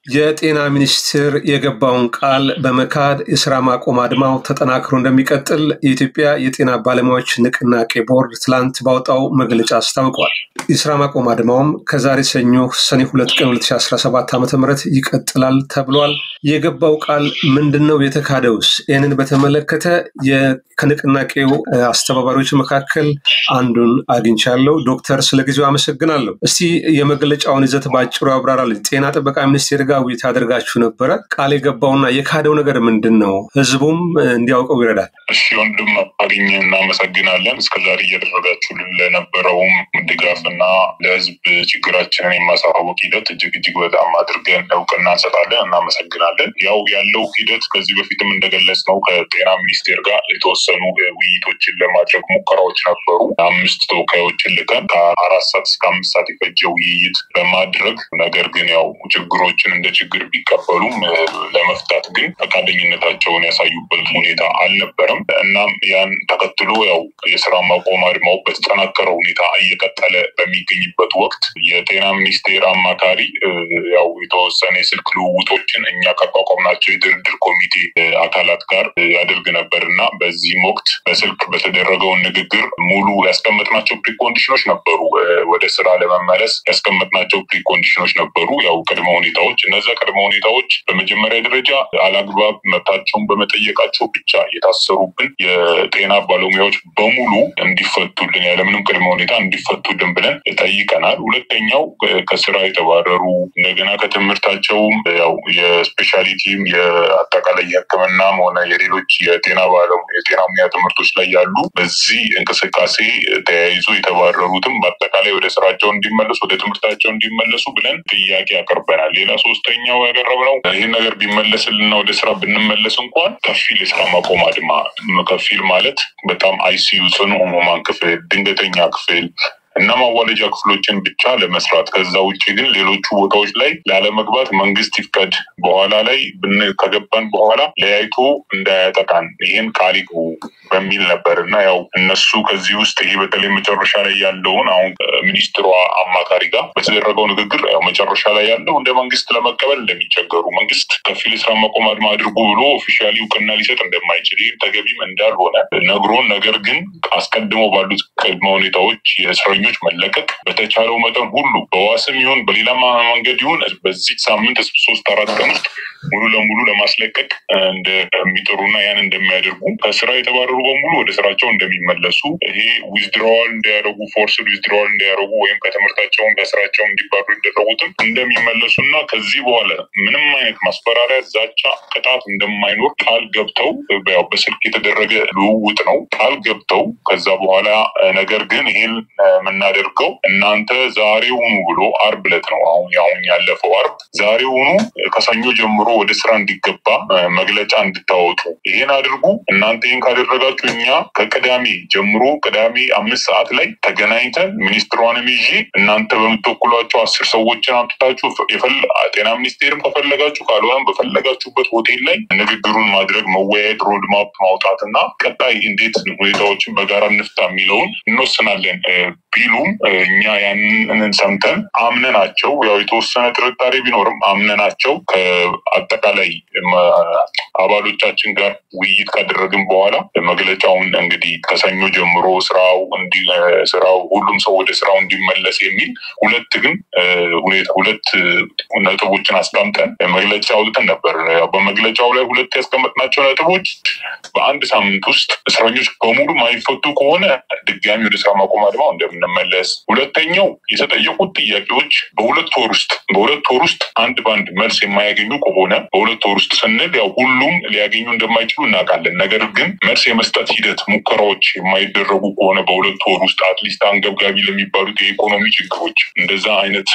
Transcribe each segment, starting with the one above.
የጤና ሚኒስቴር የገባውን ቃል በመካድ የስራ ማቆም አድማው ተጠናክሮ እንደሚቀጥል የኢትዮጵያ የጤና ባለሙያዎች ንቅናቄ ቦርድ ትላንት ባወጣው መግለጫ አስታውቋል። የስራ ማቆም አድማውም ከዛሬ ሰኞ ሰኔ 2 ቀን 2017 ዓ.ም ይቀጥላል ተብሏል። የገባው ቃል ምንድነው የተካደውስ? ይህንን በተመለከተ ከንቅናቄው አስተባባሪዎች መካከል አንዱን አግኝቻለሁ። ዶክተር ስለጊዜው አመሰግናለሁ። እስቲ የመግለጫውን ይዘት ባጭሩ ያብራራልኝ። ጤና ጥበቃ ሚኒስቴር ጋር ውይይት አድርጋችሁ ነበረ። ቃል የገባውና የካደው ነገር ምንድነው? ህዝቡም እንዲያውቀው ይረዳል። እሺ ወንድም አገኘ እናመሰግናለን። እስከዛሬ እያደረጋችሁልን ለነበረውም ድጋፍና ለህዝብ ችግራችንን የማሳወቅ ሂደት እጅግ በጣም አድርገን እውቅና እንሰጣለን፣ እናመሰግናለን። ያው ያለው ሂደት ከዚህ በፊትም እንደገለጽነው ከጤና ሚኒስቴር ጋር የተወሰኑ ውይይቶችን ለማድረግ ሙከራዎች ነበሩ። 5 ተወካዮችን ልከን ከ4 ሰዓት እስከ 5 ሰዓት የፈጀ ውይይት በማድረግ ነገር ግን ያው ችግሮችን እንደ ችግር ቢቀበሉም ለመፍታት ግን ፈቃደኝነታቸውን ያሳዩበት ሁኔታ አልነበረም። እናም ያን ተከትሎ ያው የስራ ማቆም አድማው በተጠናከረ ሁኔታ እየቀጠለ በሚገኝበት ወቅት የጤና ሚኒስቴር አማካሪ ያው የተወሰነ የስልክ ልውውጦችን እኛ ካቋቋምናቸው የድርድር ኮሚቴ አካላት ጋር ያደርግ ነበርና በዚህም ወቅት በስልክ በተደረገው ንግግር ሙሉ ያስቀመጥናቸው ፕሪኮንዲሽኖች ነበሩ። ወደ ስራ ለመመለስ ያስቀመጥናቸው ፕሪኮንዲሽኖች ነበሩ። ያው ቅድመ ሁኔታዎች፣ እነዚያ ቅድመ ሁኔታዎች በመጀመሪያ ደረጃ አላግባብ መብታቸውን በመጠየቃቸው ብቻ የታሰሩብን የጤና ባለሙያዎች በሙሉ እንዲፈቱልን ያለምንም ቅድመ ሁኔታ እንዲፈቱልን ብለን ጠይቀናል። ሁለተኛው ከስራ የተባረሩ እንደገና ከትምህርታቸውም ያው የስፔሻሊቲም የአጠቃላይ የሕክምናም ሆነ የሌሎች የጤና ሙያ ትምህርቶች ላይ ያሉ በዚህ እንቅስቃሴ ተያይዞ የተባረሩትም በአጠቃላይ ወደ ስራቸው እንዲመለሱ ወደ ትምህርታቸው እንዲመለሱ ብለን ጥያቄ አቅርበናል። ሌላ ሶስተኛው ያቀረብነው ይህን ነገር ቢመለስልና ወደ ስራ ብንመለስ እንኳን ከፊል የስራ ማቆም አድማ፣ ከፊል ማለት በጣም አይሲዩ ጽኑ ህሙማን ክፍል፣ ድንገተኛ ክፍል እና ማዋለጃ ክፍሎችን ብቻ ለመስራት ከዛ ውጪ ግን ሌሎቹ ቦታዎች ላይ ላለመግባት መንግስት ይፍቀድ፣ በኋላ ላይ ከገባን በኋላ ለያይቶ እንዳያጠቃን ይህን ቃል ይግቡ በሚል ነበር እና ያው እነሱ ከዚህ ውስጥ ይሄ በተለይ መጨረሻ ላይ ያለውን አሁን ሚኒስትሯ አማካሪ ጋር በተደረገው ንግግር ያው መጨረሻ ላይ ያለው እንደ መንግስት ለመቀበል እንደሚቸገሩ፣ መንግስት ከፊል የስራ ማቆም አድማ አድርጉ ብሎ ኦፊሻሊ እውቅና ሊሰጥ እንደማይችል ይህም ተገቢም እንዳልሆነ ነግሮን፣ ነገር ግን አስቀድሞ ባሉት ቅድመ ሁኔታዎች የእስረኞች መለቀቅ በተቻለው መጠን ሁሉ በዋስም ይሁን በሌላ መንገድ ይሁን በዚህ ሳምንት 3-4 ቀን ውስጥ ሙሉ ለሙሉ ለማስለቀቅ እንደሚጥሩና ያን እንደሚያደርጉ ከስራ የተባረሩ በሙሉ ወደ ስራቸው እንደሚመለሱ ይሄ ዊዝድሮዋል እንዲያደርጉ ፎርስድ ዊዝድሮዋል እንዲያደርጉ ወይም ከትምህርታቸውን ከስራቸው እንዲባሩ ይደረጉትም እንደሚመለሱና ከዚህ በኋላ ምንም አይነት ማስፈራሪያ፣ ዛቻ፣ ቅጣት እንደማይኖር ቃል ገብተው ያው በስልክ የተደረገ ልውውጥ ነው ቃል ገብተው ከዛ በኋላ ነገር ግን ይሄን የምናደርገው እናንተ ዛሬውኑ ብሎ አርብ ዕለት ነው አሁን ያለፈው አርብ ዛሬውኑ ከሰኞ ጀምሮ ወደ ስራ እንዲገባ መግለጫ እንድታወጡ ይሄን አድርጉ። እናንተ ይሄን ካደረጋችሁ እኛ ከቅዳሜ ጀምሮ ቅዳሜ 5 ሰዓት ላይ ተገናኝተን ሚኒስትሯንም ይዤ እናንተ በምትወክሏቸው 10 ሰዎችን አምጥታችሁ ጤና ሚኒስቴርም ከፈለጋችሁ ካልሆነም በፈለጋችሁበት ሆቴል ላይ ንግግሩን ማድረግ መወያየት፣ ሮድማፕ ማውጣትና ቀጣይ እንዴት ሁኔታዎችን በጋራ እንፍታ የሚለውን እንወስናለን ቢሉም እኛ ያንን ሰምተን አምነናቸው ያው የተወሰነ ጥርጣሬ ቢኖርም አምነናቸው ከአጠቃላይ አባሎቻችን ጋር ውይይት ካደረግን በኋላ መግለጫውን እንግዲህ ከሰኞ ጀምሮ ስራው ሁሉም ሰው ወደ ስራው እንዲመለስ የሚል ሁለት ነጥቦችን አስቀምጠን መግለጫ አውጥተን ነበር። በመግለጫው ላይ ሁለት ያስቀመጥናቸው ነጥቦች በአንድ ሳምንት ውስጥ እስረኞች በሙሉ ማይፈቱ ከሆነ ድጋሚ ወደ ስራ ማቆም አድማው እንደምንመለስ፣ ሁለተኛው የተጠየቁት ጥያቄዎች በሁለት ወር ውስጥ አንድ ባንድ መልስ የማያገኙ ከሆነ በሁለት ወር ውስጥ ስንል ያው ሁሉም ሊያገኙ እንደማይችሉ እናውቃለን። ነገር ግን መልስ የመስጠት ሂደት ሙከራዎች የማይደረጉ ከሆነ በሁለት ወር ውስጥ አትሊስት አንገብጋቢ ለሚባሉት የኢኮኖሚ ችግሮች እንደዛ አይነት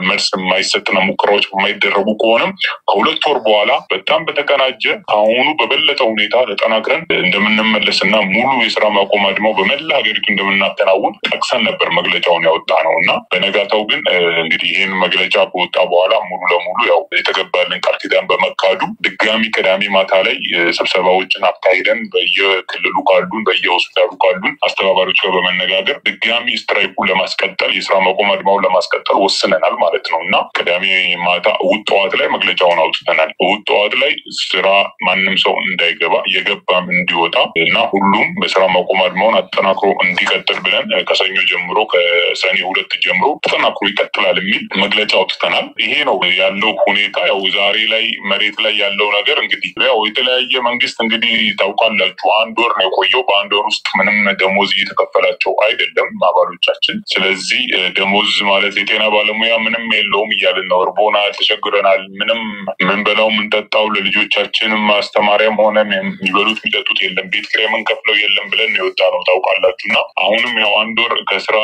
መልስ የማይሰጥና ሙከራዎች የማይደረጉ ከሆነ ከሁለት ወር በኋላ በጣም በተቀናጀ አሁኑ በበለጠ ሁኔታ ተጠናክረን እንደምንመለስና ሙሉ የስራ ማቆም አድማው በመላ ሀገሪቱ እንደምናከናውን ጠቅሰን ነበር መግለጫውን ያወጣነውና በነጋታው ግን እንግዲህ ይሄን መግለጫ ከወጣ በኋላ ሙሉ ለሙሉ ያው የተገባልን ቃል ኪዳን በመካዱ ድጋሚ ቅዳሜ ማታ ላይ ስብሰባዎችን አካሂደን በየክልሉ ካሉን በየሆስፒታሉ ካሉን አስተባባሪዎች ጋር በመነጋገር ድጋሚ ስትራይኩን ለማስቀጠል የስራ ማቆም አድማውን ለማስቀጠል ወስነናል ማለት ነውና ቅዳሜ ማታ እሑድ ጠዋት ላይ መግለጫውን አውጥተናል። እሑድ ጠዋት ላይ ስራ ማንም ሰው እንዳይገባ የገባም እንዲወጣ እና ሁሉም በስራ ማቆም አድማውን አጠናክሮ እንዲቀጥል ብለን ከሰኞ ጀምሮ ከሰኔ 2 ጀምሮ ተጠናክሮ ይቀጥላል የሚል መግለጫ አውጥተናል። ይሄ ነው ያለው ሁኔታ። ያው ዛሬ ላይ መሬት ላይ ያለው ነገር እንግዲህ ያው የተለያየ መንግስት እንግዲህ ታውቃላችሁ አንድ ወር ነው የቆየው። በአንድ ወር ውስጥ ምንም ደሞዝ እየተከፈላቸው አይደለም አባሎቻችን። ስለዚህ ደሞዝ ማለት የጤና ባለሙያ ምንም የለውም እያልን ነው። እርቦናል፣ ተቸግረናል፣ ምንም ምንበላው ምንጠጣው ለልጆቻችን ማስተማሪያም ሆነ የሚበሉት የሚጠጡት የለም፣ ቤት ኪራይ የምንከፍለው የለም ብለን ነው የወጣነው ታውቃላችሁና አሁንም ያው አንድ ወር ከስራ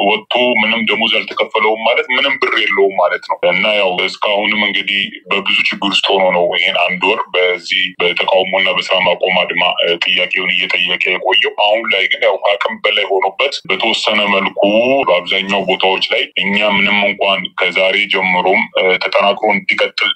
ወጥቶ ምንም ደሞዝ አልተከፈለውም ማለት ምንም ብር የለውም ማለት ነው እና ያው እስካሁንም እንግዲህ በብዙ ችግር ውስጥ ሆኖ ነው ይሄን አንድ ወር በዚህ በተቃውሞና በስራ ማቆም አድማ ጥያቄውን እየጠየቀ የቆየው። አሁን ላይ ግን ያው ከአቅም በላይ ሆኖበት በተወሰነ መልኩ በአብዛኛው ቦታዎች ላይ እኛ ምንም እንኳን ከዛሬ ጀምሮም ተጠናክሮ እንዲቀጥል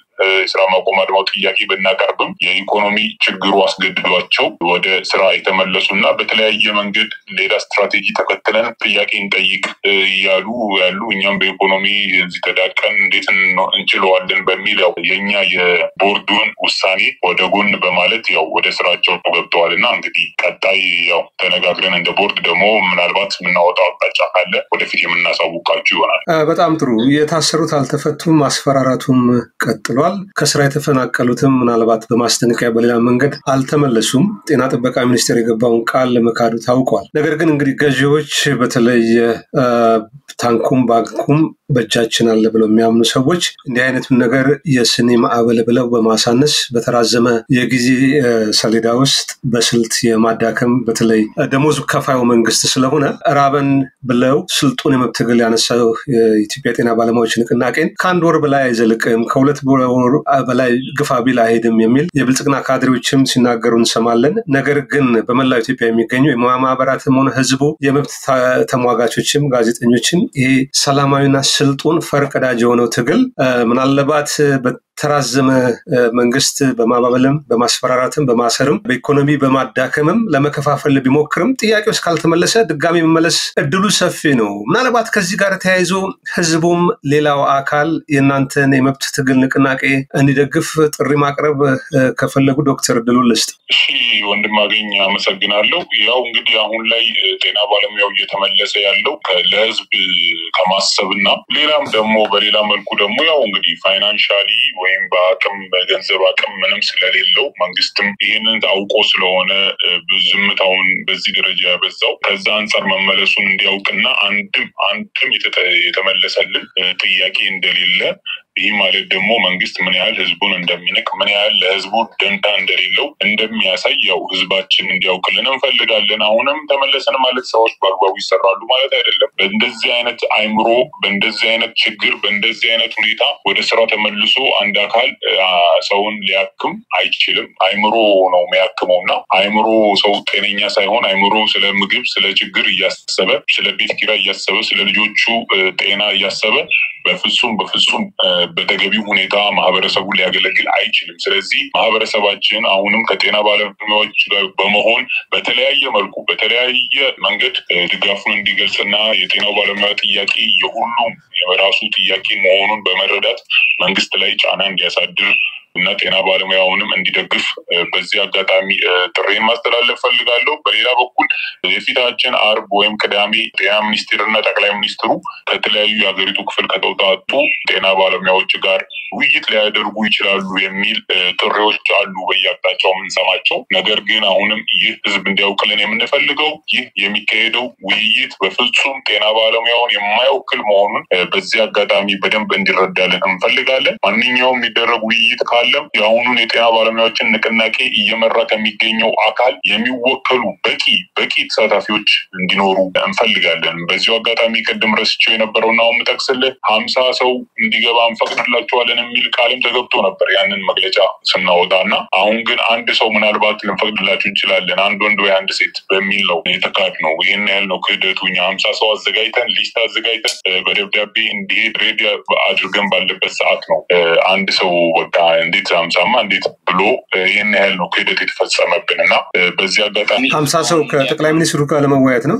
ስራ ማቆም አድማው ጥያቄ ብናቀርብም የኢኮኖሚ ችግሩ አስገድዷቸው ወደ ስራ የተመለሱና በተለያየ መንገድ ሌላ ስትራቴጂ ተከትለን ጥያቄ እንጠይቅ እያሉ ያሉ እኛም በኢኮኖሚ እዚህ ተዳቀን እንዴት እንችለዋለን በሚል ያው የኛ የቦርዱን ውሳኔ ወደ ጎን በማለት ያው ወደ ስራቸው ገብተዋልና እንግዲህ ቀጣይ ያው ተነጋግረን እንደ ቦርድ ደግሞ ምናልባት የምናወጣው አቅጣጫ ካለ ወደፊት የምናሳውቃችሁ ይሆናል። በጣም ጥሩ። የታሰሩት አልተፈቱም፣ ማስፈራራቱም ቀጥሏል። ከስራ የተፈናቀሉትም ምናልባት በማስጠንቀቂያ በሌላ መንገድ አልተመለሱም። ጤና ጥበቃ ሚኒስቴር የገባውን ቃል መካዱ ታውቋል። ነገር ግን እንግዲህ ገዢዎች በተለይ ታንኩም ባንኩም በእጃችን አለ ብለው የሚያምኑ ሰዎች እንዲህ አይነቱን ነገር የስኒ ማዕበል ብለው በማሳነስ በተራዘመ የጊዜ ሰሌዳ ውስጥ በስልት የማዳከም በተለይ ደሞዝ ከፋዩ መንግስት ስለሆነ ራበን ብለው ስልጡን የመብት ትግል ያነሳው የኢትዮጵያ ጤና ባለሙያዎች ንቅናቄን ከአንድ ወር በላይ አይዘልቅም፣ ከሁለት ወር በላይ ግፋ ቢል አይሄድም የሚል የብልጽግና ካድሬዎችም ሲናገሩ እንሰማለን። ነገር ግን በመላው ኢትዮጵያ የሚገኙ የማህበራትም ሆነ ህዝቡ የመብት ተሟጋቾችም ጋዜጠኞችም ይሄ ሰላማዊና ስልጡን ፈርቀዳጅ የሆነው ትግል ምናልባት ተራዘመ መንግስት በማባበልም በማስፈራራትም በማሰርም በኢኮኖሚ በማዳከምም ለመከፋፈል ቢሞክርም ጥያቄው እስካልተመለሰ ድጋሚ መመለስ እድሉ ሰፊ ነው። ምናልባት ከዚህ ጋር ተያይዞ ህዝቡም ሌላው አካል የእናንተን የመብት ትግል ንቅናቄ እንዲደግፍ ጥሪ ማቅረብ ከፈለጉ ዶክተር ድሉል ልስጥ። እሺ ወንድም አገኝ አመሰግናለሁ። ያው እንግዲህ አሁን ላይ ጤና ባለሙያው እየተመለሰ ያለው ለህዝብ ከማሰብና ሌላም ደግሞ በሌላ መልኩ ደግሞ ያው እንግዲህ ፋይናንሻሊ ወይም በአቅም በገንዘብ አቅም ምንም ስለሌለው መንግስትም ይህንን አውቆ ስለሆነ ዝምታውን በዚህ ደረጃ ያበዛው ከዛ አንጻር መመለሱን እንዲያውቅና አንድም የተመለሰልን ጥያቄ እንደሌለ ይህ ማለት ደግሞ መንግስት ምን ያህል ህዝቡን እንደሚንቅ ምን ያህል ለህዝቡ ደንታ እንደሌለው እንደሚያሳይ ያው ህዝባችን እንዲያውቅልን እንፈልጋለን። አሁንም ተመለሰን ማለት ሰዎች በአግባቡ ይሰራሉ ማለት አይደለም። በእንደዚህ አይነት አይምሮ በእንደዚህ አይነት ችግር በእንደዚህ አይነት ሁኔታ ወደ ስራ ተመልሶ አንድ አካል ሰውን ሊያክም አይችልም። አይምሮ ነው የሚያክመውና አይምሮ ሰው ጤነኛ ሳይሆን አይምሮ ስለ ምግብ ስለ ችግር እያሰበ ስለ ቤት ኪራይ እያሰበ ስለ ልጆቹ ጤና እያሰበ በፍጹም በተገቢው ሁኔታ ማህበረሰቡን ሊያገለግል አይችልም። ስለዚህ ማህበረሰባችን አሁንም ከጤና ባለሙያዎች ጋር በመሆን በተለያየ መልኩ በተለያየ መንገድ ድጋፉን እንዲገልጽና የጤናው ባለሙያ ጥያቄ የሁሉም የራሱ ጥያቄ መሆኑን በመረዳት መንግስት ላይ ጫና እንዲያሳድር እና ጤና ባለሙያውንም እንዲደግፍ በዚህ አጋጣሚ ጥሬን ማስተላለፍ ፈልጋለሁ። በሌላ በኩል የፊታችን አርብ ወይም ቅዳሜ ጤና ሚኒስቴርና ጠቅላይ ሚኒስትሩ ከተለያዩ የሀገሪቱ ክፍል ከተውጣጡ ጤና ባለሙያዎች ጋር ውይይት ሊያደርጉ ይችላሉ የሚል ጥሪዎች አሉ በየአቅጣጫው የምንሰማቸው። ነገር ግን አሁንም ይህ ህዝብ እንዲያውቅልን የምንፈልገው ይህ የሚካሄደው ውይይት በፍጹም ጤና ባለሙያውን የማይወክል መሆኑን በዚህ አጋጣሚ በደንብ እንዲረዳልን እንፈልጋለን። ማንኛውም የሚደረግ ውይይት ካለም የአሁኑን የጤና ባለሙያዎችን ንቅናቄ እየመራ ከሚገኘው አካል የሚወከሉ በቂ ተሳታፊዎች እንዲኖሩ እንፈልጋለን። በዚሁ አጋጣሚ ቅድም ረስቼው የነበረውና አሁን የምጠቅስልህ 50 ሰው እንዲገባ እንፈቅድላቸዋለን የሚል ቃልም ተገብቶ ነበር ያንን መግለጫ ስናወጣና አሁን ግን አንድ ሰው ምናልባት ልንፈቅድላችሁ እንችላለን አንድ ወንድ ወይ አንድ ሴት በሚል ነው የተካድነው። ይሄን ያህል ነው ክህደቱ። 50 ሰው አዘጋጅተን ሊስት አዘጋጅተን በደብዳቤ እንዲሄድ ሬዲ አድርገን ባለበት ሰዓት ነው አንድ ሰው በቃ እንዴት 50ማ እንዴት ብሎ ይሄን ያህል ነው ክህደት የተፈጸመብንና በዚህ አጋጣሚ 50 ሰው ከጠቅላይ ሚኒስትሩ ጋር ለመወያየት ነው።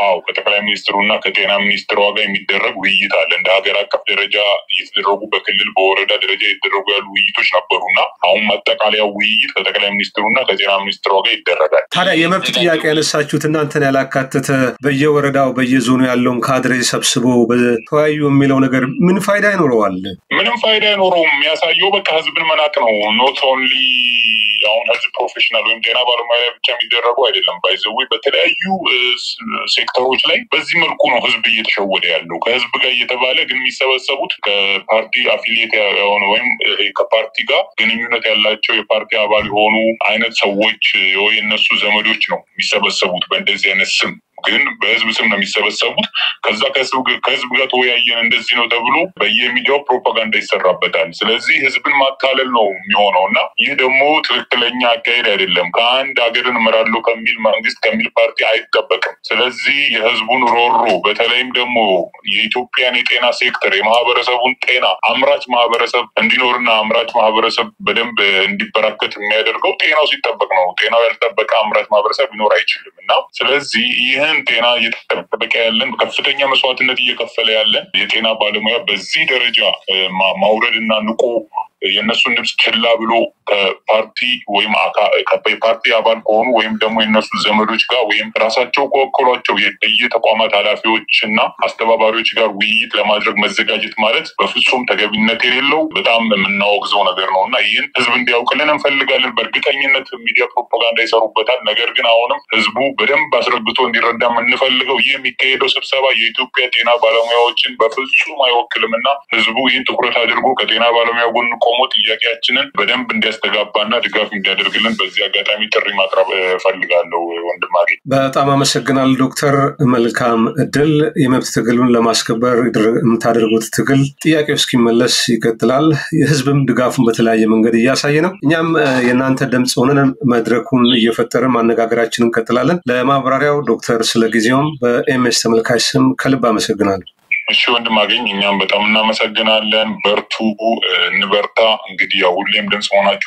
አዎ ከጠቅላይ ሚኒስትሩና ከጤና ሚኒስትሩ ጋር የሚደረግ ውይይት አለ። እንደ ሀገር አቀፍ ደረጃ እየተደረጉ በክልል በወረዳ ደረጃ እየተደረጉ ያሉ ውይይቶች ነበሩና አሁን ማጠቃለያ ውይይት ከጠቅላይ ሚኒስትሩና ከጤና ሚኒስትሩ ጋር ይደረጋል። ታዲያ የመብት ጥያቄ ያነሳችሁት እናንተን ያላካተተ በየወረዳው በየዞኑ ያለውን ካድሬ ሰብስቦ በተወያዩ የሚለው ነገር ምን ፋይዳ ይኖረዋል? ምንም ፋይዳ አይኖረውም። የሚያሳየው በቃ ህዝብን መናቅ ነው። ኖት ኦንሊ አሁን ህዝብ ፕሮፌሽናል ወይም ጤና ባለሙያ ብቻ የሚደረጉ አይደለም። ባይዘው በተለያዩ ሴክተሮች ላይ በዚህ መልኩ ነው ህዝብ እየተሸወደ ያለው። ከህዝብ ጋር እየተባለ ግን የሚሰበሰቡት ከፓርቲ አፊሊየት የሆኑ ወይም ከፓርቲ ጋር ግንኙነት ያላቸው የፓርቲ አባል የሆኑ አይነት ሰዎች ወይ እነሱ ዘመዶች ነው የሚሰበሰቡት በእንደዚህ አይነት ስም። ግን በህዝብ ስም ነው የሚሰበሰቡት። ከዛ ከህዝብ ጋር ተወያየን እንደዚህ ነው ተብሎ በየሚዲያው ፕሮፓጋንዳ ይሰራበታል። ስለዚህ ህዝብን ማታለል ነው የሚሆነውና ይህ ደግሞ ትክክለኛ አካሄድ አይደለም። ከአንድ ሀገርን እመራለሁ ከሚል መንግስት ከሚል ፓርቲ አይጠበቅም። ስለዚህ የህዝቡን ሮሮ በተለይም ደግሞ የኢትዮጵያን የጤና ሴክተር የማህበረሰቡን ጤና አምራች ማህበረሰብ እንዲኖርና አምራች ማህበረሰብ በደንብ እንዲበራከት የሚያደርገው ጤናው ሲጠበቅ ነው። ጤናው ያልጠበቀ አምራች ማህበረሰብ ሊኖር አይችልም እና ስለዚህ ይህን ጤና እየተጠበቀ ያለን ከፍተኛ መስዋዕትነት እየከፈለ ያለን የጤና ባለሙያ በዚህ ደረጃ ማውረድና ንቆ የነሱን ድምጽ ችላ ብሎ ከፓርቲ ወይም ከፓርቲ አባል ከሆኑ ወይም ደግሞ የነሱ ዘመዶች ጋር ወይም ራሳቸው ከወከሏቸው የተቋማት ኃላፊዎችና አስተባባሪዎች ጋር ውይይት ለማድረግ መዘጋጀት ማለት በፍጹም ተገቢነት የሌለው በጣም የምናወግዘው ነገር ነውና ይህን ህዝብ እንዲያውቅልን እንፈልጋለን። በእርግጠኝነት ሚዲያ ፕሮፓጋንዳ ይሰሩበታል። ነገር ግን አሁንም ህዝቡ በደንብ አስረግጦ እንዲረዳ የምንፈልገው ይህ የሚካሄደው ስብሰባ የኢትዮጵያ ጤና ባለሙያዎችን በፍጹም አይወክልምና ህዝቡ ይህን ትኩረት አድርጎ ከጤና ባለሙያ ጎን ቆሞ ጥያቄያችንን በደንብ እንዲያስተጋባና ድጋፍ እንዲያደርግልን በዚህ አጋጣሚ ጥሪ ማቅረብ ፈልጋለሁ። ወንድማሪ በጣም አመሰግናለሁ ዶክተር። መልካም እድል። የመብት ትግሉን ለማስከበር የምታደርጉት ትግል ጥያቄው እስኪመለስ ይቀጥላል። የህዝብም ድጋፉን በተለያየ መንገድ እያሳየ ነው። እኛም የእናንተ ድምጽ ሆነን መድረኩን እየፈጠርን ማነጋገራችንን እንቀጥላለን። ለማብራሪያው ዶክተር ስለጊዜውም በኤምኤስ ተመልካች ስም ከልብ አመሰግናለሁ። እሺ ወንድማገኝ እኛም በጣም እናመሰግናለን። በርቱ፣ እንበርታ። እንግዲህ ያው ሁሌም ድምጽ ሆናችሁ